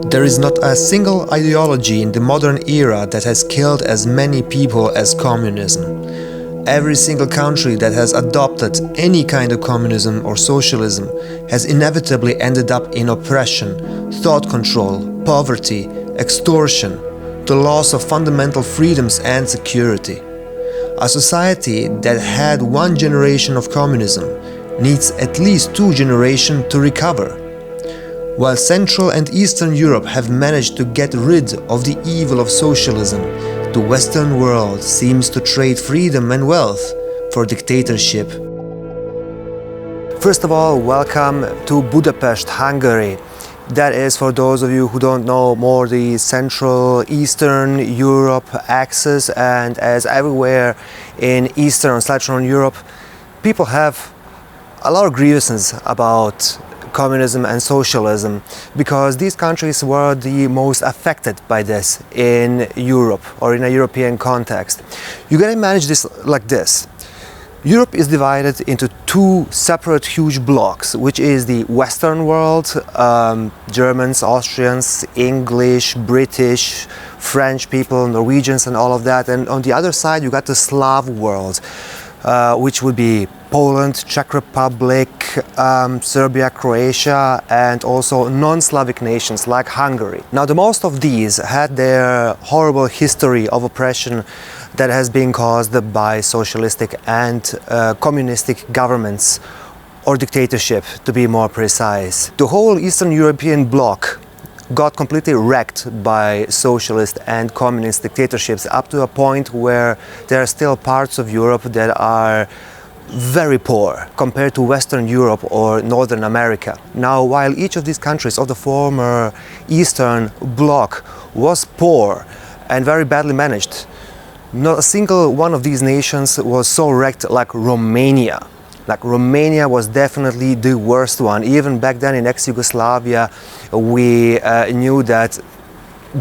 There is not a single ideology in the modern era that has killed as many people as communism. Every single country that has adopted any kind of communism or socialism has inevitably ended up in oppression, thought control, poverty, extortion, the loss of fundamental freedoms and security. A society that had one generation of communism needs at least 2 generations to recover. While Central and Eastern Europe have managed to get rid of the evil of socialism, the Western world seems to trade freedom and wealth for dictatorship. First of all, welcome to Budapest, Hungary. That is, for those of you who don't know, more the Central Eastern Europe axis, and as everywhere in Eastern and Central Europe, people have a lot of grievances about communism and socialism, because these countries were the most affected by this in Europe or in a European context. You gotta manage this like this. Europe is divided into 2 separate huge blocks, which is the Western world, Germans, Austrians, English, British, French people, Norwegians and all of that. And on the other side you got the Slav world, which would be Poland, Czech Republic, Serbia, Croatia, and also non-Slavic nations like Hungary. Now, the most of these had their horrible history of oppression that has been caused by socialistic and communistic governments, or dictatorship to be more precise. The whole Eastern European bloc got completely wrecked by socialist and communist dictatorships, up to a point where there are still parts of Europe that are very poor compared to Western Europe or Northern America. Now, while each of these countries of the former Eastern Bloc was poor and very badly managed, not a single one of these nations was so wrecked like Romania. Like, Romania was definitely the worst one. Even back then in ex-Yugoslavia, we knew that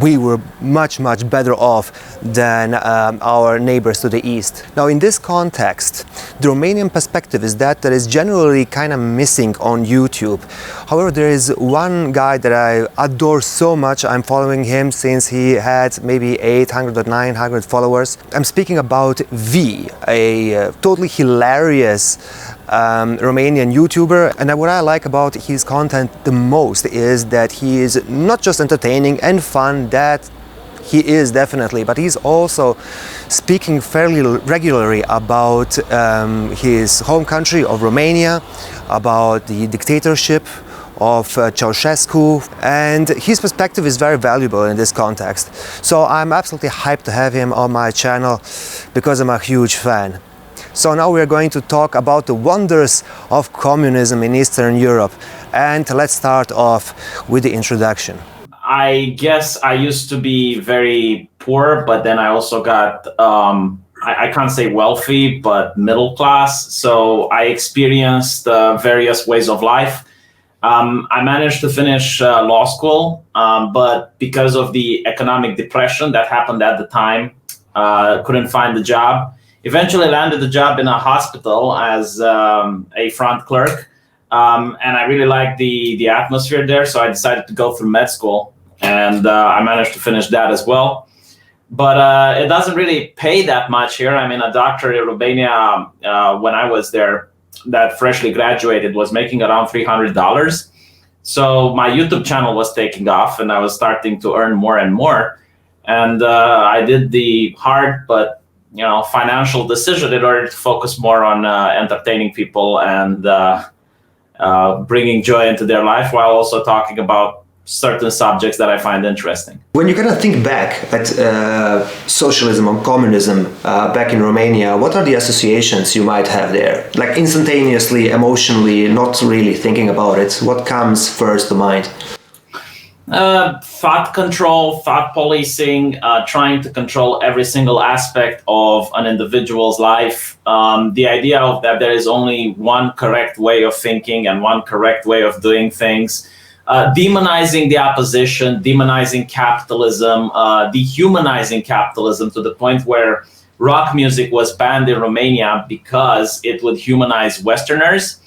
we were much better off than our neighbors to the east. Now, in this context, the Romanian perspective is that is generally kind of missing on YouTube. However, there is one guy that I adore so much. I'm following him since he had maybe 800 or 900 followers. I'm speaking about V, a totally hilarious Romanian YouTuber, and what I like about his content the most is that he is not just entertaining and fun, that he is definitely, but he's also speaking fairly regularly about his home country of Romania, about the dictatorship of Ceaușescu, and his perspective is very valuable in this context. So I'm absolutely hyped to have him on my channel because I'm a huge fan. So now we're going to talk about the wonders of communism in Eastern Europe. And let's start off with the introduction. I guess I used to be very poor, but then I also got, I can't say wealthy, but middle class. So I experienced various ways of life. I managed to finish law school, but because of the economic depression that happened at the time, couldn't find a job. Eventually landed a job in a hospital as a front clerk, and I really liked the atmosphere there, so I decided to go through med school, and I managed to finish that as well. But it doesn't really pay that much here. I mean, a doctor in Romania, when I was there, that freshly graduated, was making around $300. So my YouTube channel was taking off, and I was starting to earn more and more. And I did the hard but financial decision in order to focus more on entertaining people and bringing joy into their life, while also talking about certain subjects that I find interesting. When you kind of think back at socialism or communism back in Romania, what are the associations you might have there? Like, instantaneously, emotionally, not really thinking about it, what comes first to mind? Thought control, thought policing, trying to control every single aspect of an individual's life. The idea of that there is only one correct way of thinking and one correct way of doing things. Demonizing the opposition, demonizing capitalism, dehumanizing capitalism to the point where rock music was banned in Romania because it would humanize Westerners,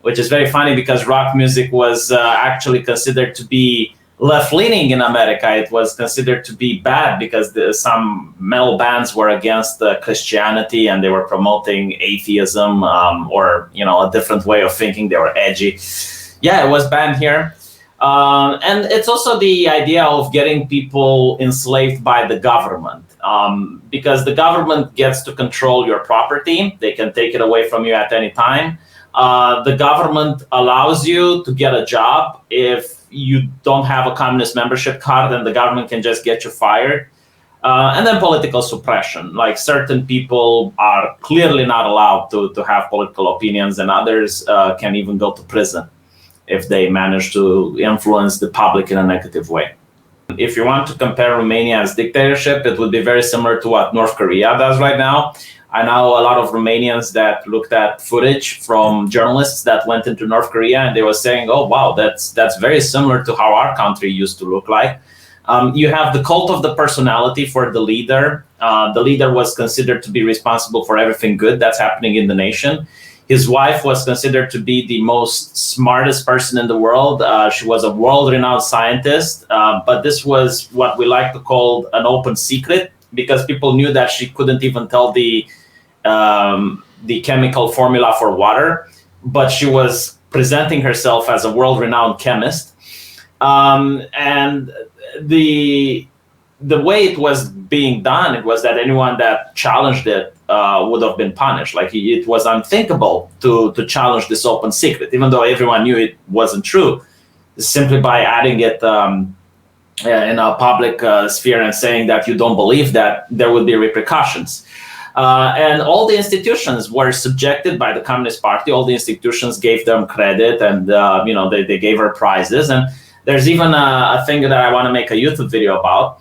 which is very funny because rock music was actually considered to be left-leaning in America, it was considered to be bad because some metal bands were against Christianity and they were promoting atheism, or a different way of thinking. They were edgy. Yeah, it was banned here. And it's also the idea of getting people enslaved by the government, because the government gets to control your property. They can take it away from you at any time. The government allows you to get a job. If you don't have a communist membership card, then the government can just get you fired. And then political suppression, like certain people are clearly not allowed to have political opinions, and others can even go to prison if they manage to influence the public in a negative way. If you want to compare Romania's dictatorship, it would be very similar to what North Korea does right now. I know a lot of Romanians that looked at footage from journalists that went into North Korea, and they were saying, oh, wow, that's very similar to how our country used to look like. You have the cult of the personality for the leader. The leader was considered to be responsible for everything good that's happening in the nation. His wife was considered to be the most smartest person in the world. She was a world-renowned scientist, but this was what we like to call an open secret, because people knew that she couldn't even tell the chemical formula for water, but she was presenting herself as a world-renowned chemist. And the way it was being done, it was that anyone that challenged it would have been punished. Like, it was unthinkable to challenge this open secret, even though everyone knew it wasn't true. Simply by adding it in a public sphere and saying that you don't believe that, there would be repercussions. And all the institutions were subjected by the Communist Party. All the institutions gave them credit, and they gave her prizes. And there's even a thing that I want to make a YouTube video about.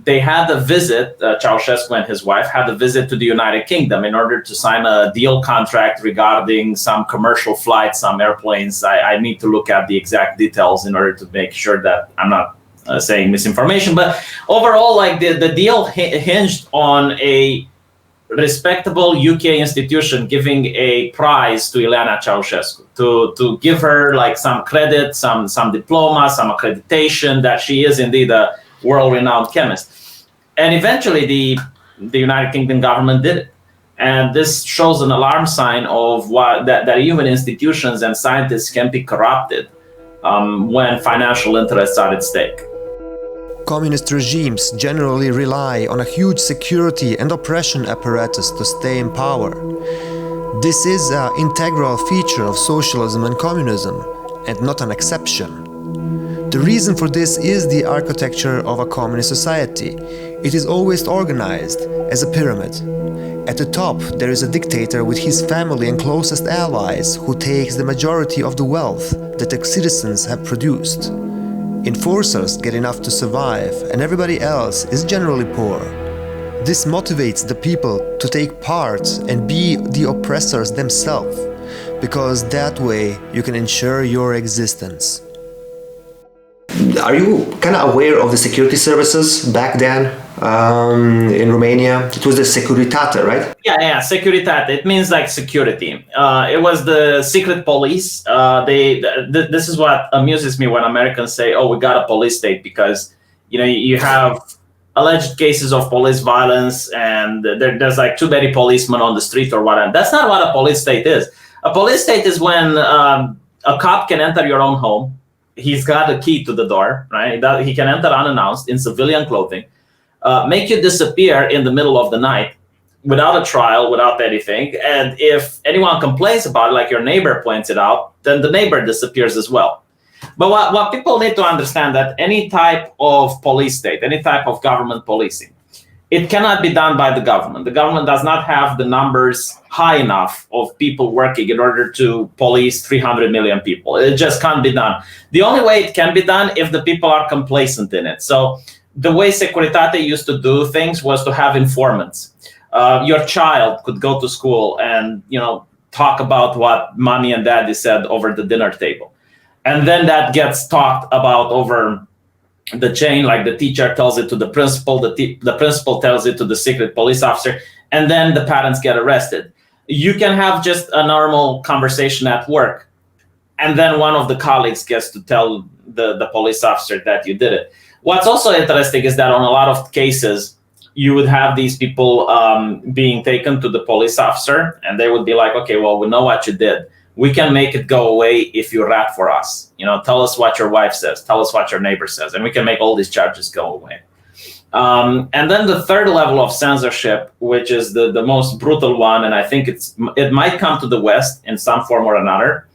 They had a visit, Ceaușescu and his wife had a visit to the United Kingdom in order to sign a deal contract regarding some commercial flights, some airplanes. I need to look at the exact details in order to make sure that I'm not saying misinformation. But overall, like, the deal hinged on a respectable UK institution giving a prize to Ileana Ceaușescu, to give her like some credit, some diploma, some accreditation that she is indeed a world-renowned chemist. And eventually the United Kingdom government did it. And this shows an alarm sign of that even institutions and scientists can be corrupted when financial interests are at stake. Communist regimes generally rely on a huge security and oppression apparatus to stay in power. This is an integral feature of socialism and communism, and not an exception. The reason for this is the architecture of a communist society. It is always organized as a pyramid. At the top, there is a dictator with his family and closest allies who takes the majority of the wealth that the citizens have produced. Enforcers get enough to survive, and everybody else is generally poor. This motivates the people to take part and be the oppressors themselves, because that way you can ensure your existence. Are you kind of aware of the security services back then in Romania? It was the Securitate, right? Yeah, Securitate. It means like security. It was the secret police. This is what amuses me when Americans say, "Oh, we got a police state," because you have alleged cases of police violence, and there's like too many policemen on the street or whatever. That's not what a police state is. A police state is when a cop can enter your own home. He's got a key to the door, right? He can enter unannounced in civilian clothing, make you disappear in the middle of the night without a trial, without anything. And if anyone complains about it, like your neighbor points it out, then the neighbor disappears as well. But what people need to understand, that any type of police state, any type of government policing, it cannot be done by the government. The government does not have the numbers high enough of people working in order to police 300 million people. It just can't be done. The only way it can be done if the people are complacent in it. So the way Securitate used to do things was to have informants. Your child could go to school and talk about what mommy and daddy said over the dinner table. And then that gets talked about over the chain, like the teacher tells it to the principal, the principal tells it to the secret police officer, and then the parents get arrested. You can have just a normal conversation at work, and then one of the colleagues gets to tell the police officer that you did it. What's also interesting is that on a lot of cases, you would have these people being taken to the police officer, and they would be like, okay, well, we know what you did. We can make it go away if you rat for us. You know, tell us what your wife says, tell us what your neighbor says, and we can make all these charges go away. And then the third level of censorship, which is the most brutal one, and I think it might come to the West in some form or another,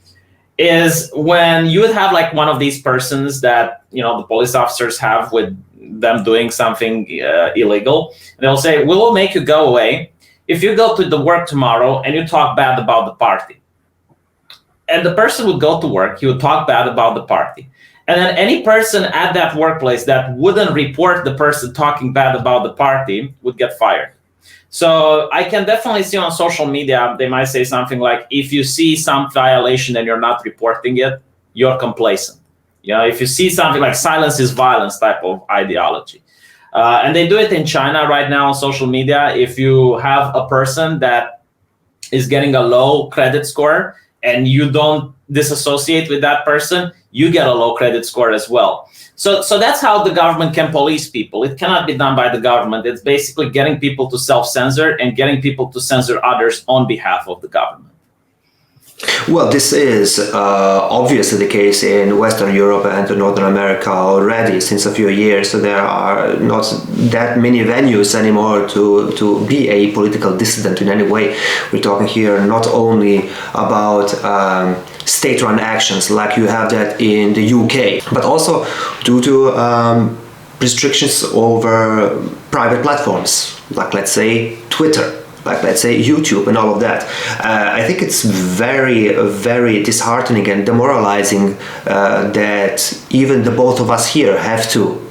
is when you would have like one of these persons that, you know, the police officers have with them doing something illegal. And they'll say, we will make you go away if you go to the work tomorrow and you talk bad about the party. And the person would go to work, he would talk bad about the party. And then any person at that workplace that wouldn't report the person talking bad about the party would get fired. So I can definitely see on social media, they might say something like, if you see some violation and you're not reporting it, you're complacent. You know, if you see something like silence is violence type of ideology. And they do it in China right now on social media. If you have a person that is getting a low credit score and you don't disassociate with that person, you get a low credit score as well. So that's how the government can police people. It cannot be done by the government. It's basically getting people to self-censor and getting people to censor others on behalf of the government. Well, this is obviously the case in Western Europe and Northern America already since a few years. So there are not that many venues anymore to be a political dissident in any way. We're talking here not only about state-run actions like you have that in the UK, but also due to restrictions over private platforms, like let's say Twitter, like let's say YouTube and all of that. I think it's very, very disheartening and demoralizing that even the both of us here have to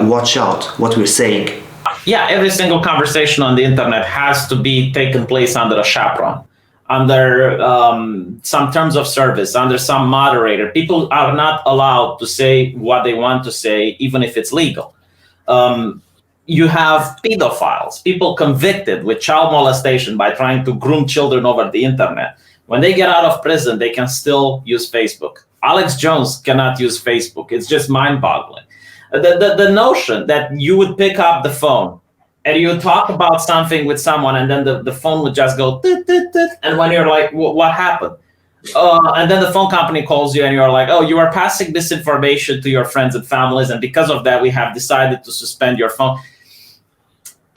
watch out what we're saying. Yeah, every single conversation on the internet has to be taken place under a chaperone, under some terms of service, under some moderator. People are not allowed to say what they want to say, even if it's legal. You have pedophiles, people convicted with child molestation by trying to groom children over the internet. When they get out of prison, they can still use Facebook. Alex Jones cannot use Facebook. It's just mind-boggling. The notion that you would pick up the phone and you would talk about something with someone and then the phone would just go, tit, tit, tit, and when you're like, what happened? And then the phone company calls you and you're like, oh, you are passing this information to your friends and families, and because of that, we have decided to suspend your phone.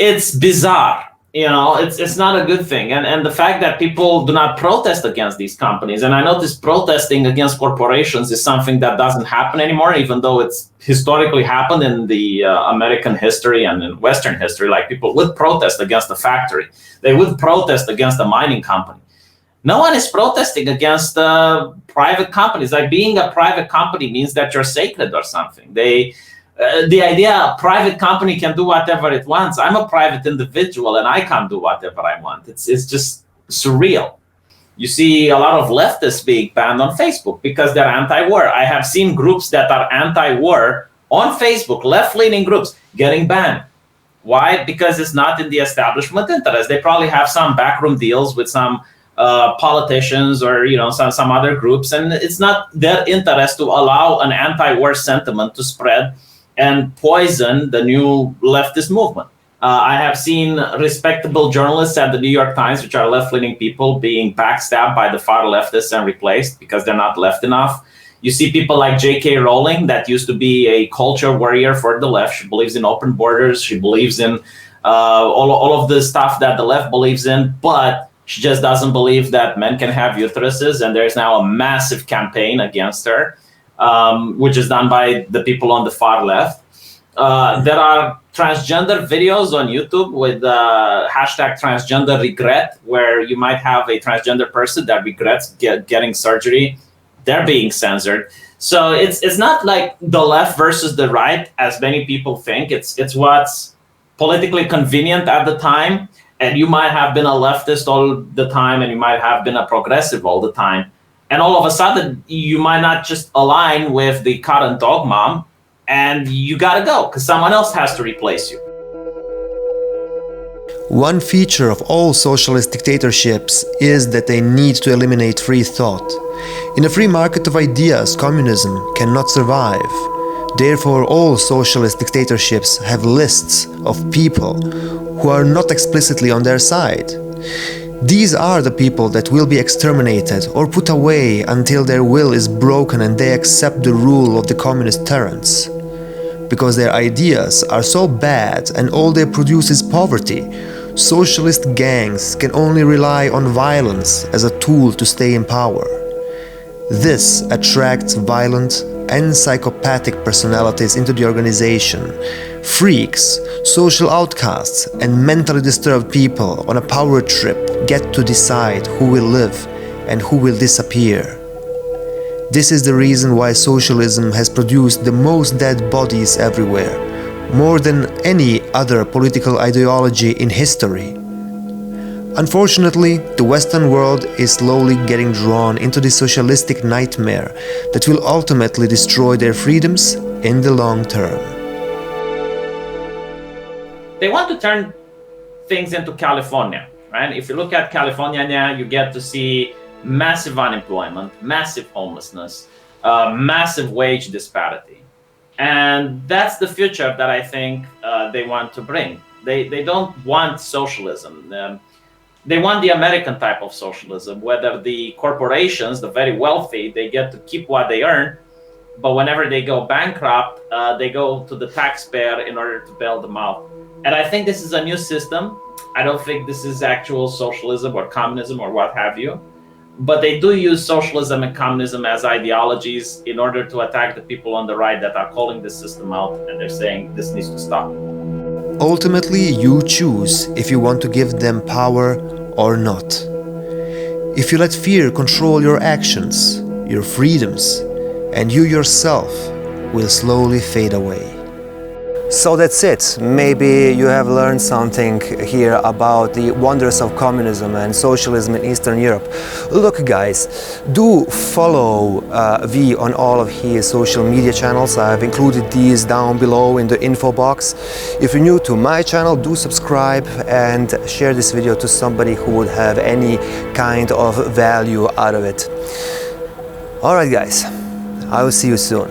It's bizarre, you know, it's not a good thing. And the fact that people do not protest against these companies, and I notice protesting against corporations is something that doesn't happen anymore, even though it's historically happened in the American history and in Western history. Like, people would protest against a factory. They would protest against a mining company. No one is protesting against private companies. Like, being a private company means that you're sacred or something. The idea a private company can do whatever it wants. I'm a private individual and I can't do whatever I want. It's just surreal. You see a lot of leftists being banned on Facebook because they're anti-war. I have seen groups that are anti-war on Facebook, left-leaning groups, getting banned. Why? Because it's not in the establishment interest. They probably have some backroom deals with some politicians or, you know, some other groups, and it's not their interest to allow an anti-war sentiment to spread and poison the new leftist movement. I have seen respectable journalists at the New York Times, which are left-leaning people, being backstabbed by the far leftists and replaced because they're not left enough. You see people like J.K. Rowling, that used to be a culture warrior for the left. She believes in open borders. She believes in all of the stuff that the left believes in, but she just doesn't believe that men can have uteruses, and there's now a massive campaign against her. Which is done by the people on the far left. There are transgender videos on YouTube with hashtag transgender regret, where you might have a transgender person that regrets getting surgery. They're being censored. So it's not like the left versus the right, as many people think. It's what's politically convenient at the time. And you might have been a leftist all the time, and you might have been a progressive all the time. And all of a sudden, you might not just align with the current dogma, and you gotta go because someone else has to replace you. One feature of all socialist dictatorships is that they need to eliminate free thought. In a free market of ideas, communism cannot survive. Therefore, all socialist dictatorships have lists of people who are not explicitly on their side. These are the people that will be exterminated or put away until their will is broken and they accept the rule of the communist tyrants. Because their ideas are so bad and all they produce is poverty, socialist gangs can only rely on violence as a tool to stay in power. This attracts violent and psychopathic personalities into the organization, freaks, social outcasts, and mentally disturbed people on a power trip get to decide who will live and who will disappear. This is the reason why socialism has produced the most dead bodies everywhere, more than any other political ideology in history. Unfortunately, the Western world is slowly getting drawn into the socialistic nightmare that will ultimately destroy their freedoms in the long term. They want to turn things into California, right? If you look at California now, you get to see massive unemployment, massive homelessness, massive wage disparity. And that's the future that I think they want to bring. They don't want socialism. They want the American type of socialism, whether the corporations, the very wealthy, they get to keep what they earn, but whenever they go bankrupt, they go to the taxpayer in order to bail them out. And I think this is a new system. I don't think this is actual socialism or communism or what have you. But they do use socialism and communism as ideologies in order to attack the people on the right that are calling this system out, and they're saying this needs to stop. Ultimately, you choose if you want to give them power or not. If you let fear control your actions, your freedoms, and you yourself will slowly fade away. So that's it. Maybe you have learned something here about the wonders of communism and socialism in Eastern Europe. Look guys, do follow V on all of his social media channels. I've included these down below in the info box. If you're new to my channel, do subscribe and share this video to somebody who would have any kind of value out of it. Alright guys, I will see you soon.